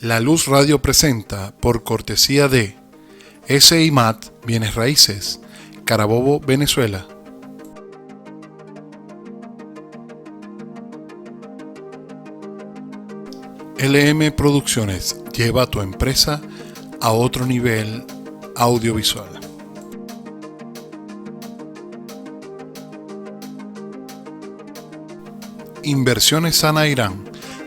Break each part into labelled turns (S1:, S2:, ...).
S1: La Luz Radio presenta, por cortesía de S.I.MAT Bienes Raíces, Carabobo, Venezuela. LM Producciones lleva a tu empresa a otro nivel audiovisual. Inversiones Sana Irán,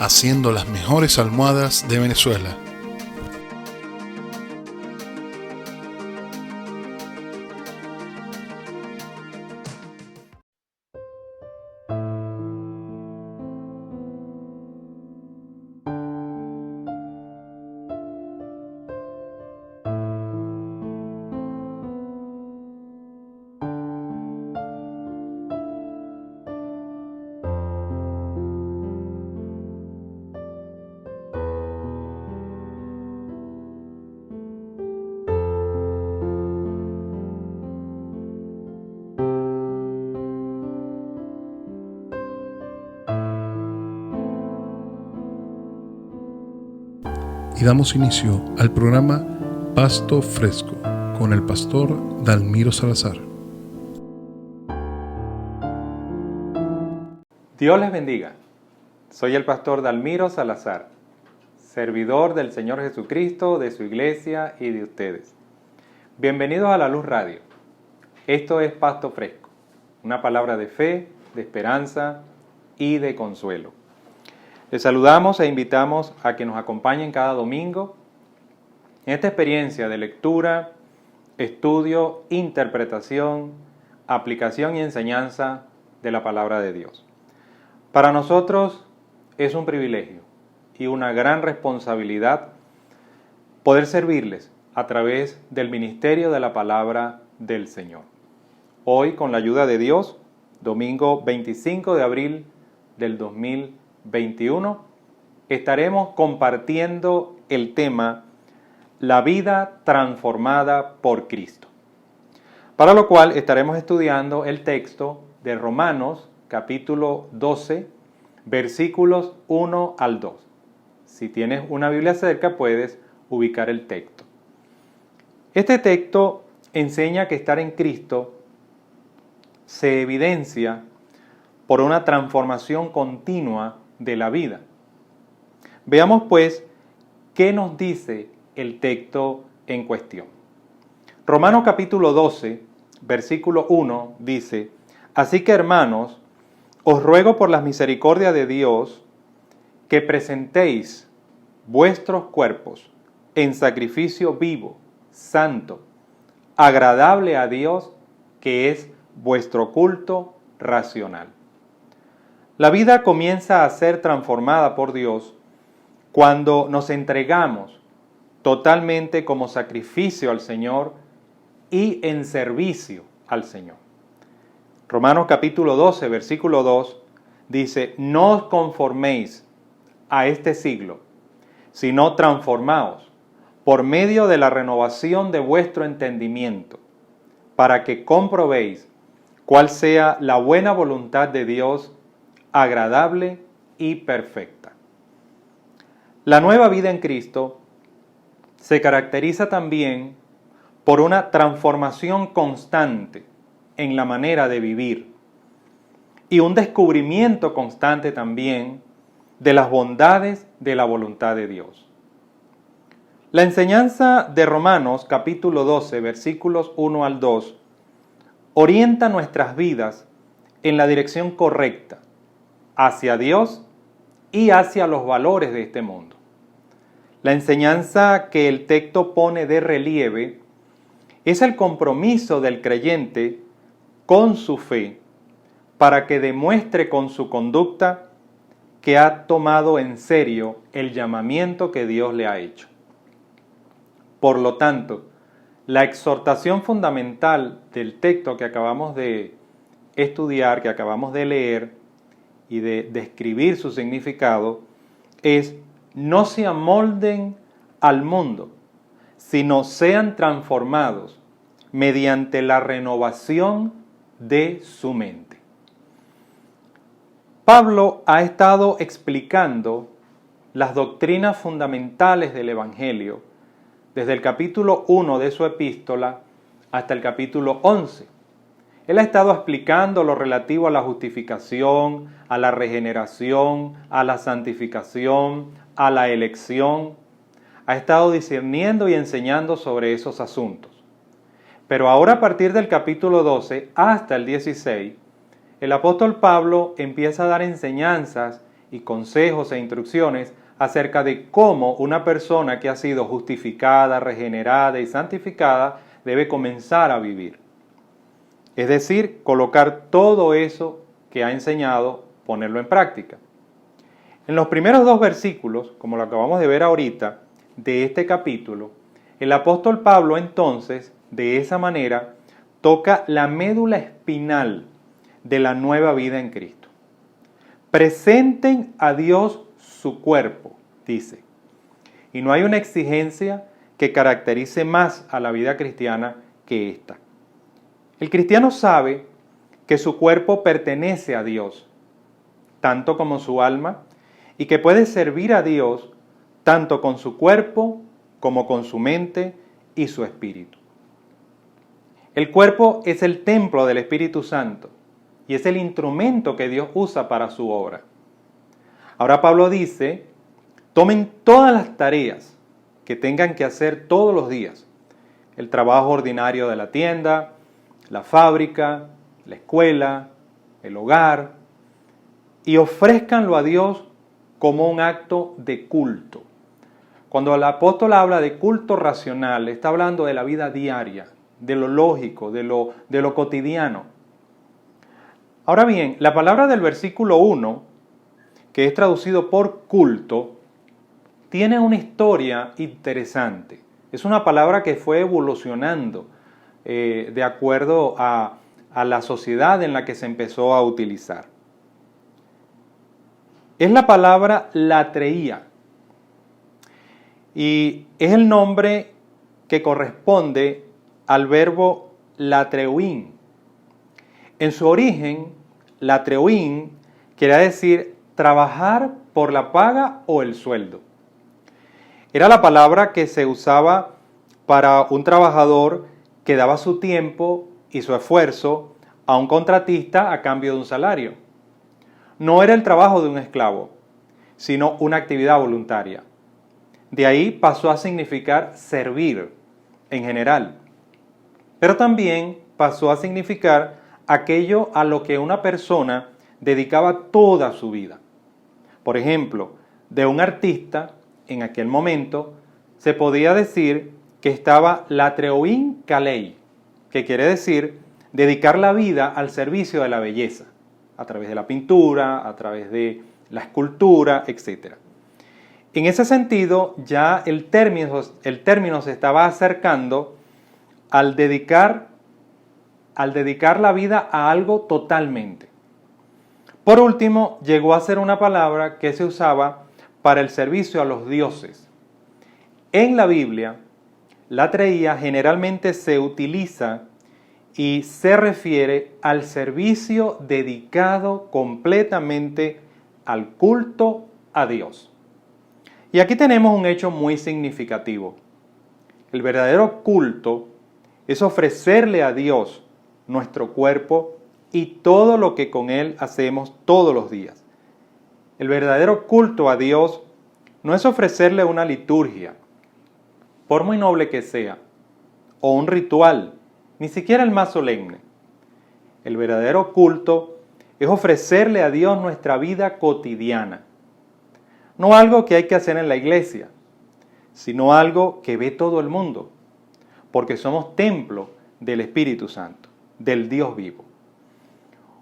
S1: haciendo las mejores almohadas de Venezuela. Y damos inicio al programa Pasto Fresco con el pastor Dalmiro Salazar.
S2: Dios les bendiga. Soy el pastor Dalmiro Salazar, servidor del Señor Jesucristo, de su iglesia y de ustedes. Bienvenidos a La Luz Radio. Esto es Pasto Fresco, una palabra de fe, de esperanza y de consuelo. Les saludamos e invitamos a que nos acompañen cada domingo en esta experiencia de lectura, estudio, interpretación, aplicación y enseñanza de la palabra de Dios. Para nosotros es un privilegio y una gran responsabilidad poder servirles a través del ministerio de la palabra del Señor. Hoy, con la ayuda de Dios, domingo 25 de abril del 2021, estaremos compartiendo el tema La vida transformada por Cristo, para lo cual estaremos estudiando el texto de Romanos capítulo 12, versículos 1 al 2. Si tienes una Biblia cerca, puedes ubicar el texto. Este texto enseña que estar en Cristo se evidencia por una transformación continua de la vida. Veamos pues qué nos dice el texto en cuestión. Romanos capítulo 12, versículo 1 dice: Así que, hermanos, os ruego por las misericordias de Dios que presentéis vuestros cuerpos en sacrificio vivo, santo, agradable a Dios, que es vuestro culto racional. La vida comienza a ser transformada por Dios cuando nos entregamos totalmente como sacrificio al Señor y en servicio al Señor. Romanos capítulo 12, versículo 2 dice: No os conforméis a este siglo, sino transformaos por medio de la renovación de vuestro entendimiento, para que comprobéis cuál sea la buena voluntad de Dios, agradable y perfecta. La nueva vida en Cristo se caracteriza también por una transformación constante en la manera de vivir y un descubrimiento constante también de las bondades de la voluntad de Dios. La enseñanza de Romanos capítulo 12, versículos 1 al 2, orienta nuestras vidas en la dirección correcta, hacia Dios y hacia los valores de este mundo. La enseñanza que el texto pone de relieve es el compromiso del creyente con su fe para que demuestre con su conducta que ha tomado en serio el llamamiento que Dios le ha hecho. Por lo tanto, la exhortación fundamental del texto que acabamos de estudiar, que acabamos de leer, y de describir su significado, es: no se amolden al mundo, sino sean transformados mediante la renovación de su mente. Pablo ha estado explicando las doctrinas fundamentales del Evangelio, desde el capítulo 1 de su epístola hasta el capítulo 11. Él ha estado explicando lo relativo a la justificación, a la regeneración, a la santificación, a la elección. Ha estado discerniendo y enseñando sobre esos asuntos. Pero ahora, a partir del capítulo 12 hasta el 16, el apóstol Pablo empieza a dar enseñanzas y consejos e instrucciones acerca de cómo una persona que ha sido justificada, regenerada y santificada debe comenzar a vivir. Es decir, colocar todo eso que ha enseñado, ponerlo en práctica. En los primeros 2 versículos, como lo acabamos de ver ahorita, de este capítulo, el apóstol Pablo entonces, de esa manera, toca la médula espinal de la nueva vida en Cristo. Presenten a Dios su cuerpo, dice. Y no hay una exigencia que caracterice más a la vida cristiana que esta. El cristiano sabe que su cuerpo pertenece a Dios, tanto como su alma, y que puede servir a Dios tanto con su cuerpo como con su mente y su espíritu. El cuerpo es el templo del Espíritu Santo y es el instrumento que Dios usa para su obra. Ahora Pablo dice, tomen todas las tareas que tengan que hacer todos los días. El trabajo ordinario de la tienda, la fábrica, la escuela, el hogar, y ofrézcanlo a Dios como un acto de culto. Cuando el apóstol habla de culto racional, está hablando de la vida diaria, de lo lógico, de lo cotidiano. Ahora bien, la palabra del versículo 1, que es traducido por culto, tiene una historia interesante. Es una palabra que fue evolucionando de acuerdo a la sociedad en la que se empezó a utilizar. Es la palabra latreía y es el nombre que corresponde al verbo latreuin. En su origen, latreuin quería decir trabajar por la paga o el sueldo. Era la palabra que se usaba para un trabajador que daba su tiempo y su esfuerzo a un contratista a cambio de un salario. No era el trabajo de un esclavo, sino una actividad voluntaria. De ahí pasó a significar servir en general. Pero también pasó a significar aquello a lo que una persona dedicaba toda su vida. Por ejemplo, de un artista, en aquel momento, se podía decir que estaba latreuin kalei, que quiere decir dedicar la vida al servicio de la belleza, a través de la pintura, a través de la escultura, etc. En ese sentido, ya el término se estaba acercando al dedicar la vida a algo totalmente. Por último, llegó a ser una palabra que se usaba para el servicio a los dioses. En la Biblia, latreía generalmente se utiliza y se refiere al servicio dedicado completamente al culto a Dios. Y aquí tenemos un hecho muy significativo. El verdadero culto es ofrecerle a Dios nuestro cuerpo y todo lo que con él hacemos todos los días. El verdadero culto a Dios no es ofrecerle una liturgia, por muy noble que sea, o un ritual, ni siquiera el más solemne. El verdadero culto es ofrecerle a Dios nuestra vida cotidiana. No algo que hay que hacer en la iglesia, sino algo que ve todo el mundo, porque somos templo del Espíritu Santo, del Dios vivo.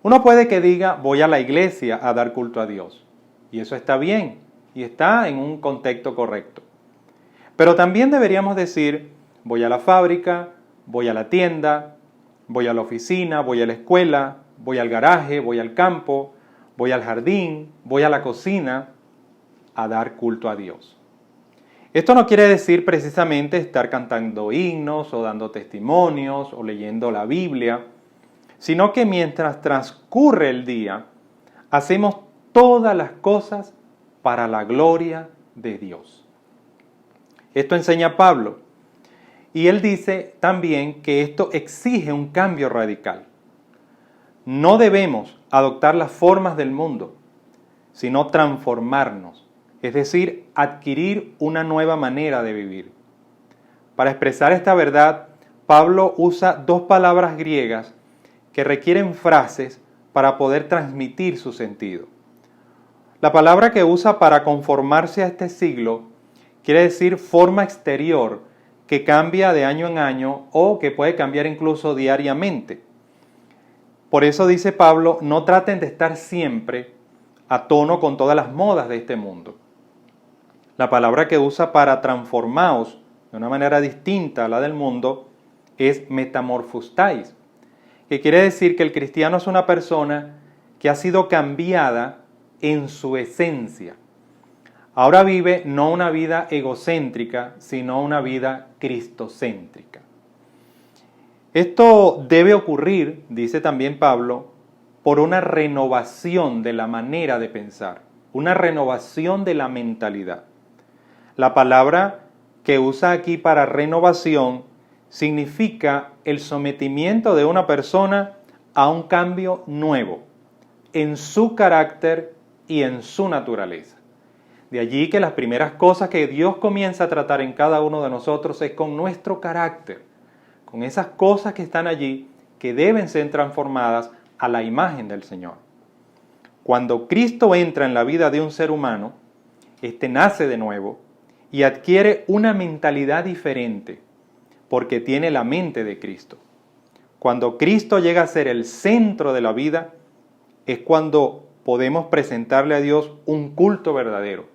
S2: Uno puede que diga, voy a la iglesia a dar culto a Dios, y eso está bien, y está en un contexto correcto. Pero también deberíamos decir, voy a la fábrica, voy a la tienda, voy a la oficina, voy a la escuela, voy al garaje, voy al campo, voy al jardín, voy a la cocina a dar culto a Dios. Esto no quiere decir precisamente estar cantando himnos o dando testimonios o leyendo la Biblia, sino que mientras transcurre el día, hacemos todas las cosas para la gloria de Dios. Esto enseña Pablo. Y él dice también que esto exige un cambio radical. No debemos adoptar las formas del mundo, sino transformarnos, es decir, adquirir una nueva manera de vivir. Para expresar esta verdad, Pablo usa dos palabras griegas que requieren frases para poder transmitir su sentido. La palabra que usa para conformarse a este siglo quiere decir forma exterior que cambia de año en año o que puede cambiar incluso diariamente. Por eso dice Pablo, no traten de estar siempre a tono con todas las modas de este mundo. La palabra que usa para transformaos de una manera distinta a la del mundo es metamorfostáis, que quiere decir que el cristiano es una persona que ha sido cambiada en su esencia. Ahora vive no una vida egocéntrica, sino una vida cristocéntrica. Esto debe ocurrir, dice también Pablo, por una renovación de la manera de pensar, una renovación de la mentalidad. La palabra que usa aquí para renovación significa el sometimiento de una persona a un cambio nuevo en su carácter y en su naturaleza. De allí que las primeras cosas que Dios comienza a tratar en cada uno de nosotros es con nuestro carácter, con esas cosas que están allí que deben ser transformadas a la imagen del Señor. Cuando Cristo entra en la vida de un ser humano, éste nace de nuevo y adquiere una mentalidad diferente, porque tiene la mente de Cristo. Cuando Cristo llega a ser el centro de la vida, es cuando podemos presentarle a Dios un culto verdadero,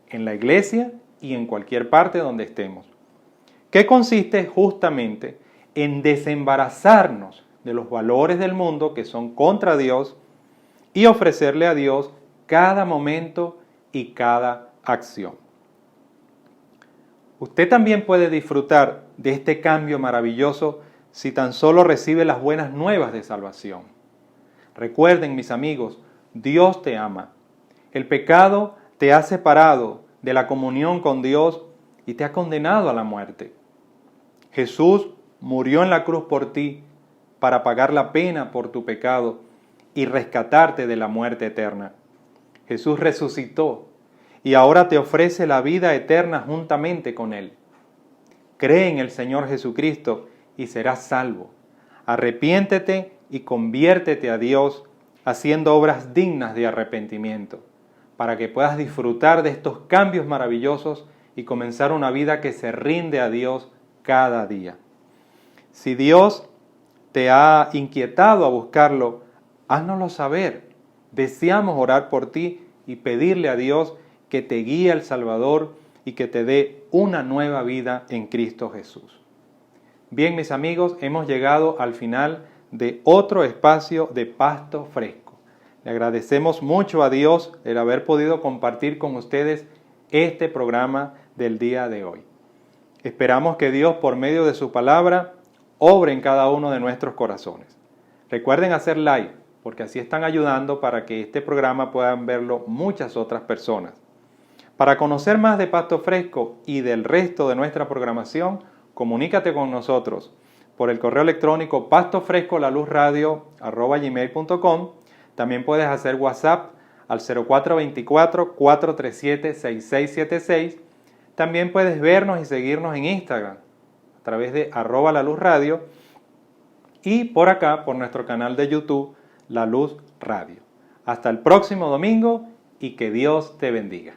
S2: en la iglesia y en cualquier parte donde estemos, que consiste justamente en desembarazarnos de los valores del mundo que son contra Dios y ofrecerle a Dios cada momento y cada acción. Usted también puede disfrutar de este cambio maravilloso si tan solo recibe las buenas nuevas de salvación. Recuerden, mis amigos, Dios te ama. El pecado te ha separado de la comunión con Dios y te ha condenado a la muerte. Jesús murió en la cruz por ti para pagar la pena por tu pecado y rescatarte de la muerte eterna. Jesús resucitó y ahora te ofrece la vida eterna juntamente con Él. Cree en el Señor Jesucristo y serás salvo. Arrepiéntete y conviértete a Dios haciendo obras dignas de arrepentimiento, para que puedas disfrutar de estos cambios maravillosos y comenzar una vida que se rinde a Dios cada día. Si Dios te ha inquietado a buscarlo, háznoslo saber. Deseamos orar por ti y pedirle a Dios que te guíe al Salvador y que te dé una nueva vida en Cristo Jesús. Bien, mis amigos, hemos llegado al final de otro espacio de Pasto Fresco. Le agradecemos mucho a Dios el haber podido compartir con ustedes este programa del día de hoy. Esperamos que Dios, por medio de su palabra, obre en cada uno de nuestros corazones. Recuerden hacer like, porque así están ayudando para que este programa puedan verlo muchas otras personas. Para conocer más de Pasto Fresco y del resto de nuestra programación, comunícate con nosotros por el correo electrónico pastofrescolaluzradio@gmail.com. También puedes hacer WhatsApp al 0424-437-6676. También puedes vernos y seguirnos en Instagram a través de @laluzradio y por acá por nuestro canal de YouTube La Luz Radio. Hasta el próximo domingo y que Dios te bendiga.